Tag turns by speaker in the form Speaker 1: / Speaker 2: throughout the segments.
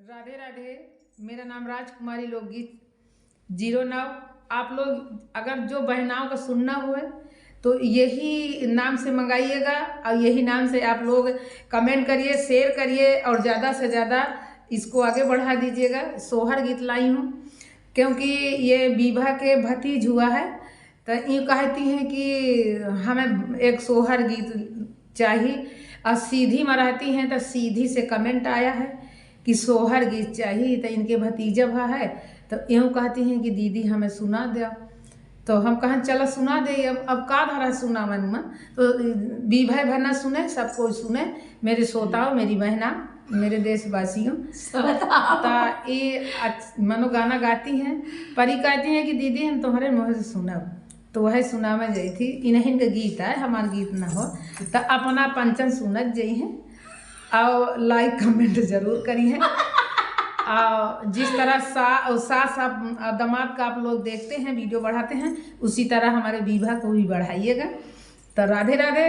Speaker 1: राधे राधे। मेरा नाम राजकुमारी लोकगीत 09। आप लोग अगर जो बहनाओं का सुनना हो तो यही नाम से मंगाइएगा और यही नाम से आप लोग कमेंट करिए, शेयर करिए और ज़्यादा से ज़्यादा इसको आगे बढ़ा दीजिएगा। सोहर गीत लाई हूँ क्योंकि ये विवाह के भतीज हुआ है, तो यूँ कहती हैं कि हमें एक सोहर गीत चाहिए और सीधी मराठी हैं तो सीधी से कमेंट आया है कि सोहर गीत चाहिए। तो इनके भतीजा भा है तो यूँ कहती हैं कि दीदी हमें सुना दो, तो हम कहें चलो सुना दे। अब का धारा सुना मन तो विवाह भरना सुने, सब कोई सुने, मेरे श्रोताओं, मेरी बहना, मेरे देशवासियों। तो ये मनो गाना गाती हैं, परी कहती हैं कि दीदी हम तुम्हारे मुँह से सुनब, तो वह सुना में गई थी। इन्हीं का गीत है, हमारा गीत ना हो तो अपना पंचन सुनत जई हैं और लाइक कमेंट जरूर करी हैं। और जिस तरह सास दामाद का आप लोग देखते हैं, वीडियो बढ़ाते हैं, उसी तरह हमारे विवाह को भी बढ़ाइएगा। तो राधे राधे,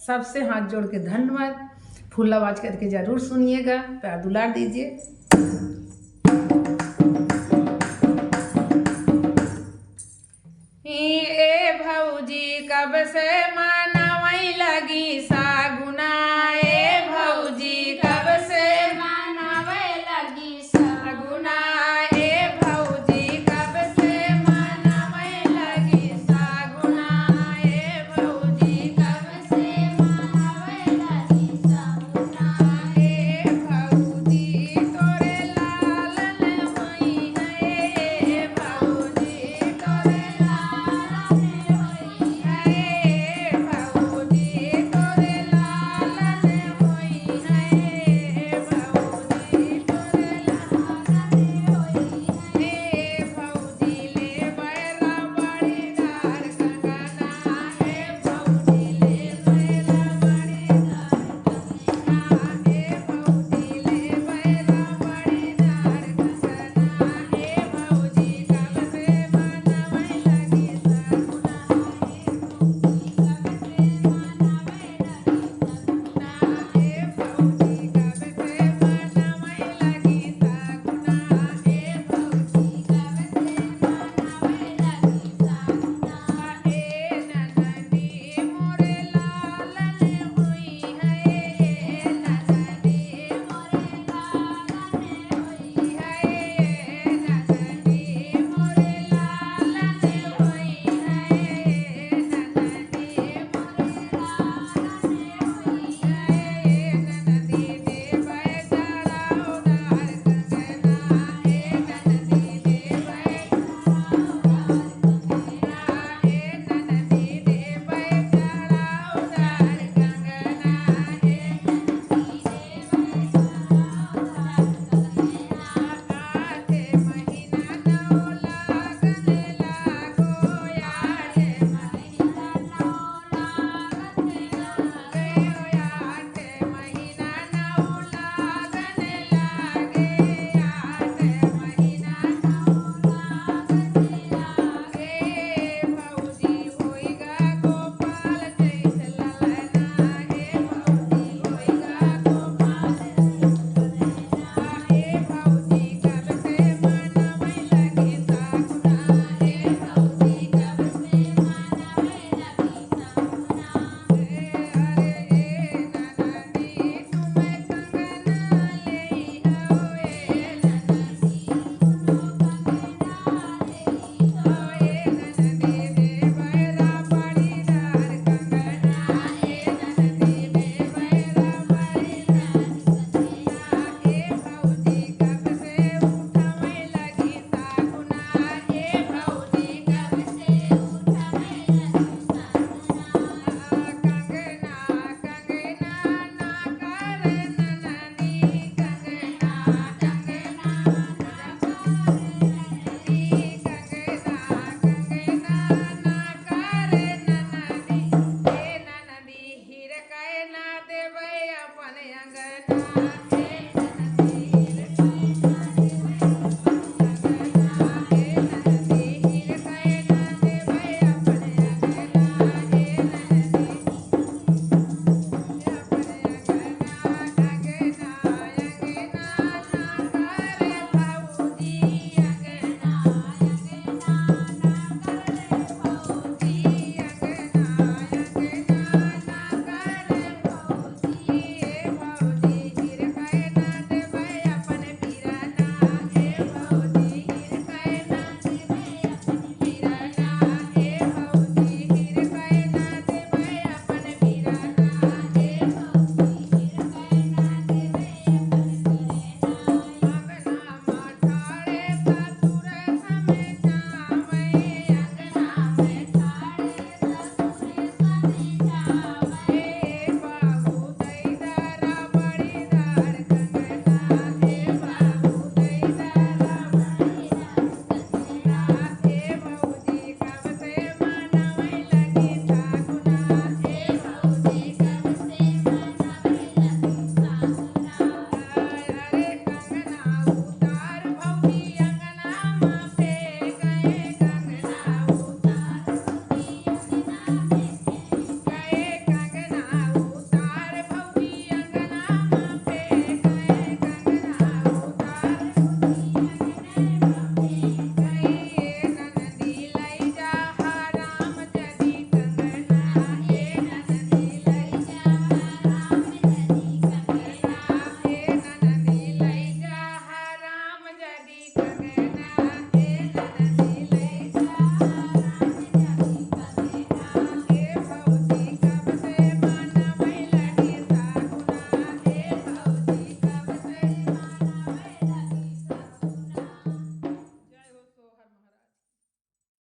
Speaker 1: सबसे हाथ जोड़ के धन्यवाद। फुल आवाज करके जरूर सुनिएगा, प्यार दुलार दीजिए। ए भौजी कब से मनावई लगी